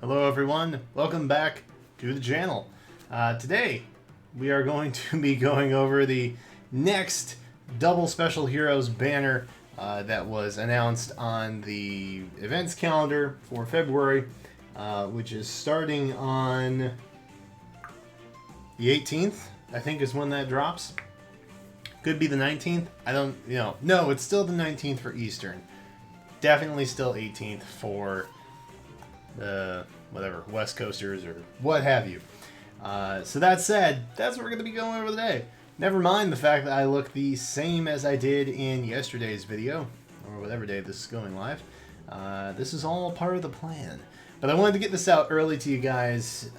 Hello everyone, welcome back to the channel. Today we are going to be going over the next Double Special Heroes banner that was announced on the events calendar for February, which is starting on the 18th, I think is when that drops. Could be the 19th, I don't, no, it's still the 19th for Eastern. Definitely still 18th for whatever, West Coasters or what have you. So that said, that's what we're going to be going over today. Never mind the fact that I look the same as I did in yesterday's video, or whatever day this is going live. This is all part of the plan. But I wanted to get this out early to you guys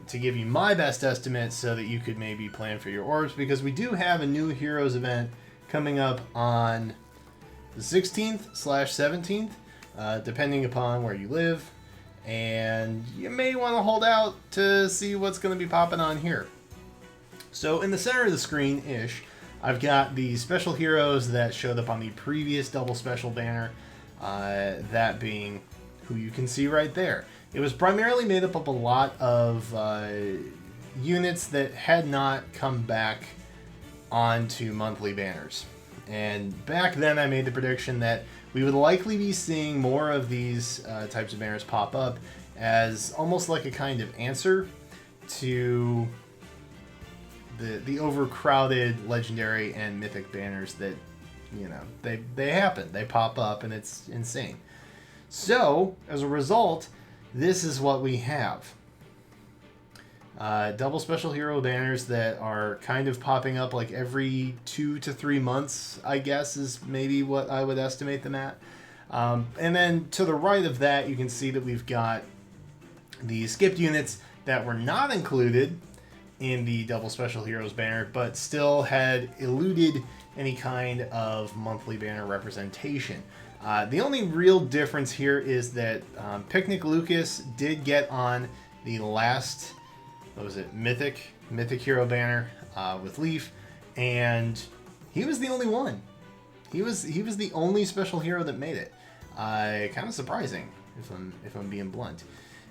to give you my best estimate so that you could maybe plan for your orbs, because we do have a new Heroes event coming up on the 16th/17th, depending upon where you live. And you may want to hold out to see what's going to be popping on here. So in the center of the screen-ish, I've got the special heroes that showed up on the previous Double Special banner, that being who you can see right there. It was primarily made up of a lot of units that had not come back onto monthly banners. And back then I made the prediction that we would likely be seeing more of these types of banners pop up as almost like a kind of answer to the overcrowded legendary and mythic banners that, they happen. They pop up and it's insane. So, as a result, this is what we have. Double Special Hero banners that are kind of popping up like every 2 to 3 months, I guess, is maybe what I would estimate them at. And then to the right of that, you can see that we've got the skipped units that were not included in the Double Special Heroes banner, but still had eluded any kind of monthly banner representation. The only real difference here is that Picnic Lucas did get on the last... what was it, Mythic Hero banner with Leaf, and he was the only one. He was the only special hero that made it. Kind of surprising, if I'm being blunt.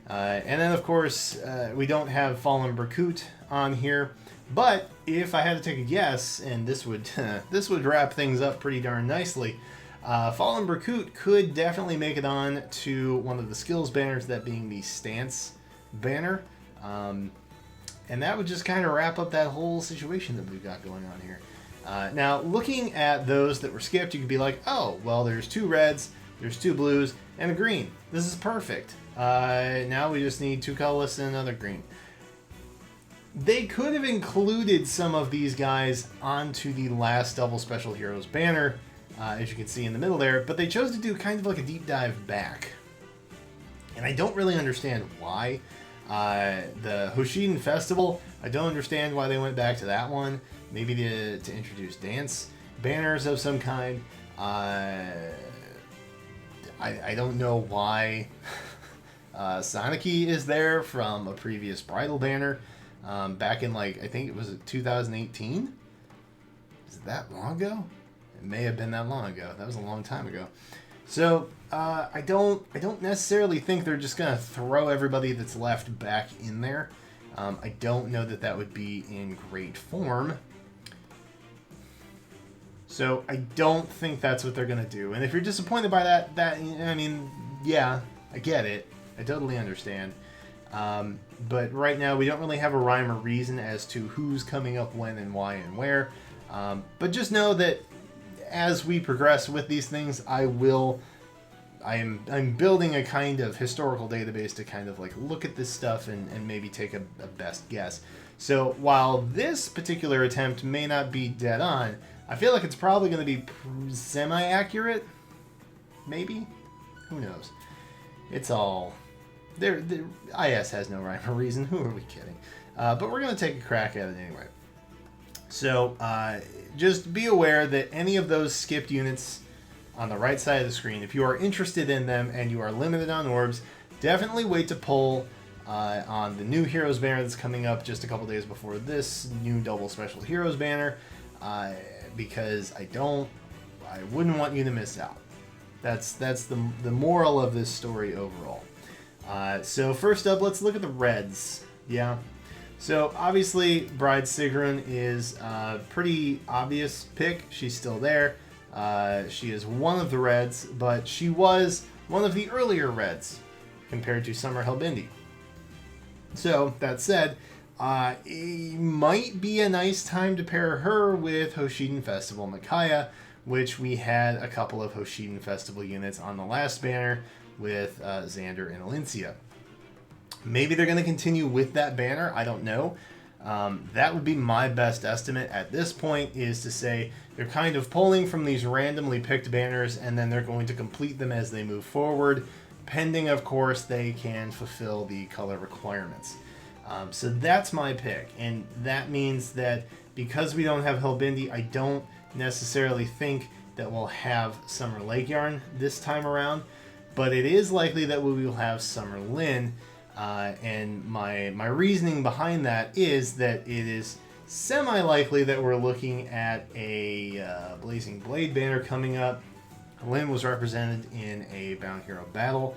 And then of course we don't have Fallen Berkut on here, but if I had to take a guess, and this would this would wrap things up pretty darn nicely. Fallen Berkut could definitely make it on to one of the skills banners, that being the Stance banner. And that would just kind of wrap up that whole situation that we've got going on here. Now, looking at those that were skipped, you could be like, oh, well, there's 2 reds, there's 2 blues, and a green. This is perfect. Now we just need 2 colorless and another green. They could have included some of these guys onto the last Double Special Heroes banner, as you can see in the middle there, but they chose to do kind of like a deep dive back. And I don't really understand why. The Hoshiden Festival, I don't understand why they went back to that one. Maybe to introduce dance banners of some kind. I don't know why Soniki is there from a previous bridal banner back in, like, I think it was 2018. Is it that long ago? It may have been that long ago. That was a long time ago. So I don't necessarily think they're just gonna throw everybody that's left back in there. I don't know that that would be in great form. So I don't think that's what they're gonna do. And if you're disappointed by that, I mean, yeah, I get it. I totally understand. But right now we don't really have a rhyme or reason as to who's coming up when and why and where. But just know that as we progress with these things, I'm building a kind of historical database to kind of like look at this stuff and maybe take a best guess. So while this particular attempt may not be dead on, I feel like it's probably going to be semi-accurate. Maybe? Who knows? It's all... IS has no rhyme or reason. Who are we kidding? But we're going to take a crack at it anyway. So, just be aware that any of those skipped units on the right side of the screen, if you are interested in them and you are limited on orbs, definitely wait to pull on the new Heroes banner that's coming up just a couple days before this new Double Special Heroes banner, because I wouldn't want you to miss out. That's the moral of this story overall. So first up, let's look at the reds. Yeah. So obviously, Bride Sigrun is a pretty obvious pick. She's still there. She is one of the reds, but she was one of the earlier reds compared to Summer Helbindi. So that said, it might be a nice time to pair her with Hoshiden Festival Micaiah, which we had a couple of Hoshiden Festival units on the last banner with Xander and Alincia. Maybe they're going to continue with that banner. I don't know. That would be my best estimate at this point, is to say they're kind of pulling from these randomly picked banners, and then they're going to complete them as they move forward, pending, of course, they can fulfill the color requirements. So that's my pick, and that means that because we don't have Helbindi, I don't necessarily think that we'll have Summer Lake Yarn this time around, but it is likely that we will have Summer Lynn, and my reasoning behind that is that it is semi-likely that we're looking at a Blazing Blade banner coming up. Lynn was represented in a Bound Hero battle.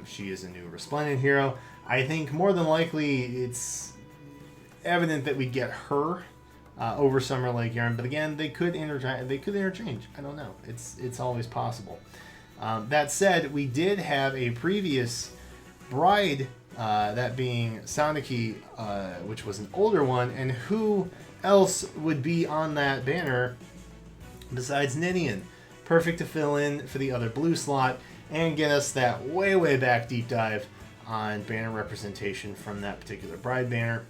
She is a new Resplendent hero. I think more than likely it's evident that we get her over Summer Lake Yarn, but again, they could interchange. I don't know. It's always possible. That said, we did have a previous Bride, that being Saniki, which was an older one, and who else would be on that banner besides Ninian? Perfect to fill in for the other blue slot and get us that way back deep dive on banner representation from that particular Bride banner.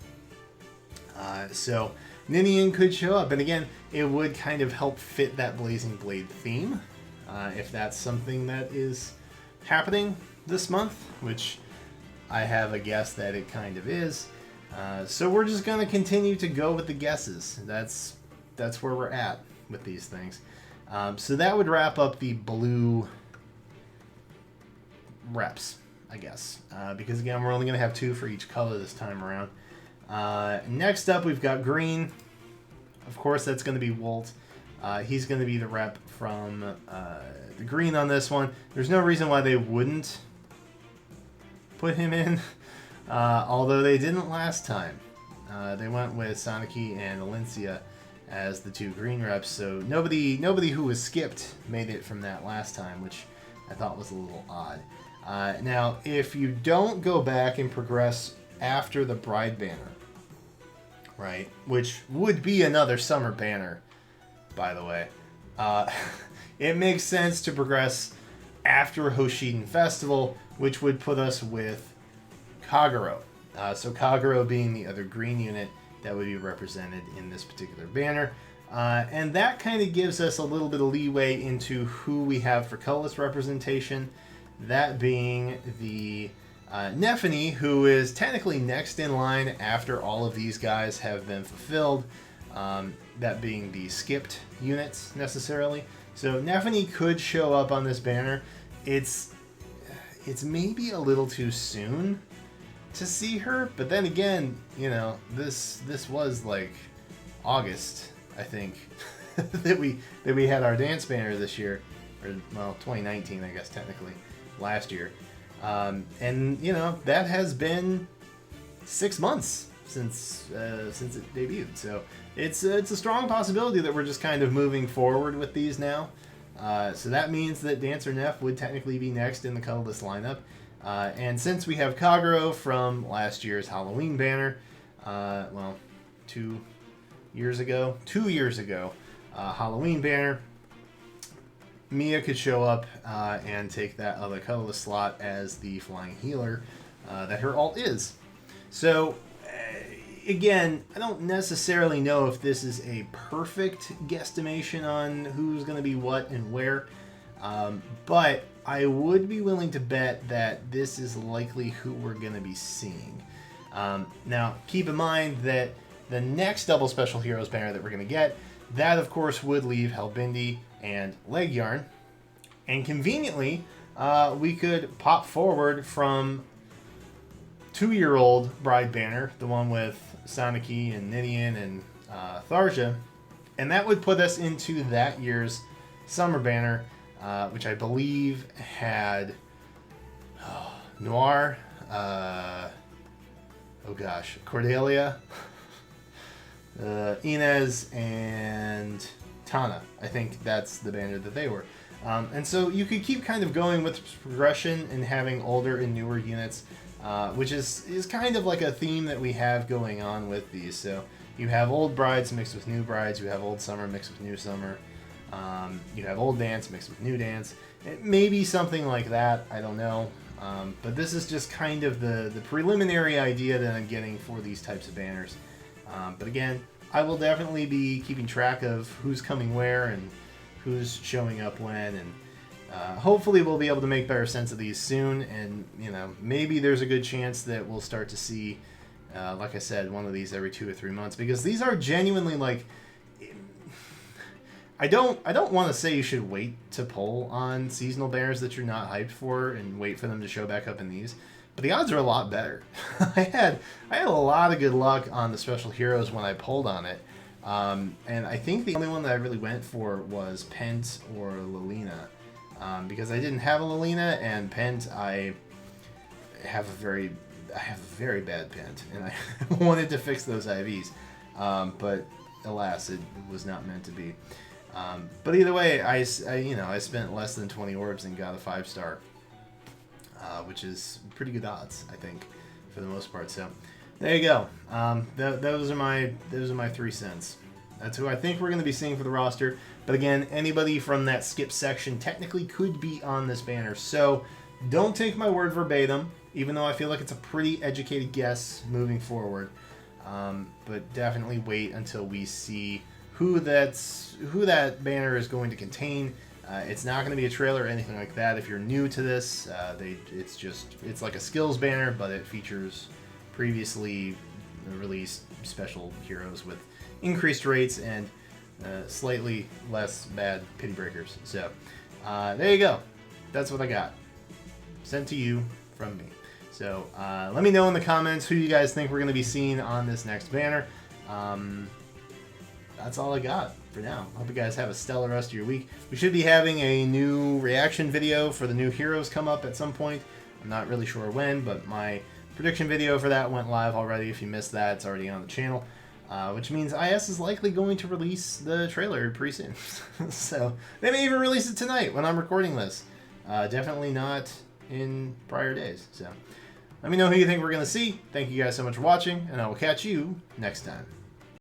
So Ninian could show up, and again, it would kind of help fit that Blazing Blade theme, if that's something that is happening this month, which I have a guess that it kind of is. So we're just going to continue to go with the guesses. That's where we're at with these things. So that would wrap up the blue reps, I guess. Because again, we're only going to have 2 for each color this time around. Next up, we've got green. Of course, that's going to be Wolt. He's going to be the rep from the green on this one. There's no reason why they wouldn't put him in, although they didn't last time. They went with Saniki and Alincia as the 2 green reps, so nobody who was skipped made it from that last time, which I thought was a little odd. Now, if you don't go back and progress after the Bride banner, right, which would be another summer banner, by the way, it makes sense to progress after Hoshiden Festival, which would put us with Kagero. So Kagero being the other green unit that would be represented in this particular banner. And that kind of gives us a little bit of leeway into who we have for colorless representation. That being the Nephany, who is technically next in line after all of these guys have been fulfilled. That being the skipped units necessarily. So Nephany could show up on this banner. It's maybe a little too soon to see her, but then again, you know, this was like August, I think, that we had our dance banner this year, or well, 2019, I guess technically, last year, and you know that has been 6 months since it debuted. So it's a strong possibility that we're just kind of moving forward with these now. So that means that Dancer Neff would technically be next in the colorless lineup. And since we have Kagero from last year's Halloween banner, well, 2 years ago, Halloween banner, Mia could show up and take that other colorless slot as the flying healer that her alt is. So, again, I don't necessarily know if this is a perfect guesstimation on who's going to be what and where, but I would be willing to bet that this is likely who we're going to be seeing. Now, keep in mind that the next Double Special Heroes banner that we're going to get, that of course would leave Helbindi and Leg Yarn. And conveniently, we could pop forward from 2-year-old Bride banner, the one with Saniki and Ninian and Tharja, and that would put us into that year's summer banner, which I believe had Noir, oh gosh, Cordelia, Inez, and Tana. I think that's the banner that they were. And so you could keep kind of going with progression and having older and newer units, which is kind of like a theme that we have going on with these. So you have old brides mixed with new brides, you have old summer mixed with new summer, you have old dance mixed with new dance. It may be something like that, I don't know. But this is just kind of the preliminary idea that I'm getting for these types of banners. But again, I will definitely be keeping track of who's coming where and who's showing up when, and hopefully we'll be able to make better sense of these soon. And you know, maybe there's a good chance that we'll start to see, like I said, one of these every 2 or 3 months, because these are genuinely like. I don't want to say you should wait to pull on seasonal banners that you're not hyped for and wait for them to show back up in these, but the odds are a lot better. I had a lot of good luck on the special heroes when I pulled on it. And I think the only one that I really went for was Pent or Lilina, because I didn't have a Lilina, and Pent I have a very bad Pent, and I wanted to fix those IVs, but alas, it was not meant to be. But either way, I spent less than 20 orbs and got a 5-star, which is pretty good odds, I think, for the most part. So there you go. Those are my 3 cents. That's who I think we're going to be seeing for the roster. But again, anybody from that skip section technically could be on this banner. So don't take my word verbatim, even though I feel like it's a pretty educated guess moving forward. But definitely wait until we see who that banner is going to contain. It's not going to be a trailer or anything like that. If you're new to this, it's like a skills banner, but it features previously released special heroes with increased rates and slightly less bad pity breakers. So there you go. That's what I got sent to you from me. So let me know in the comments who you guys think we're going to be seeing on this next banner. That's all I got for now. Hope you guys have a stellar rest of your week. We should be having a new reaction video for the new heroes come up at some point. I'm not really sure when, but my prediction video for that went live already. If you missed that, it's already on the channel, which means IS is likely going to release the trailer pretty soon. So they may even release it tonight when I'm recording this. Definitely not in prior days. So let me know who you think we're going to see. Thank you guys so much for watching, and I will catch you next time.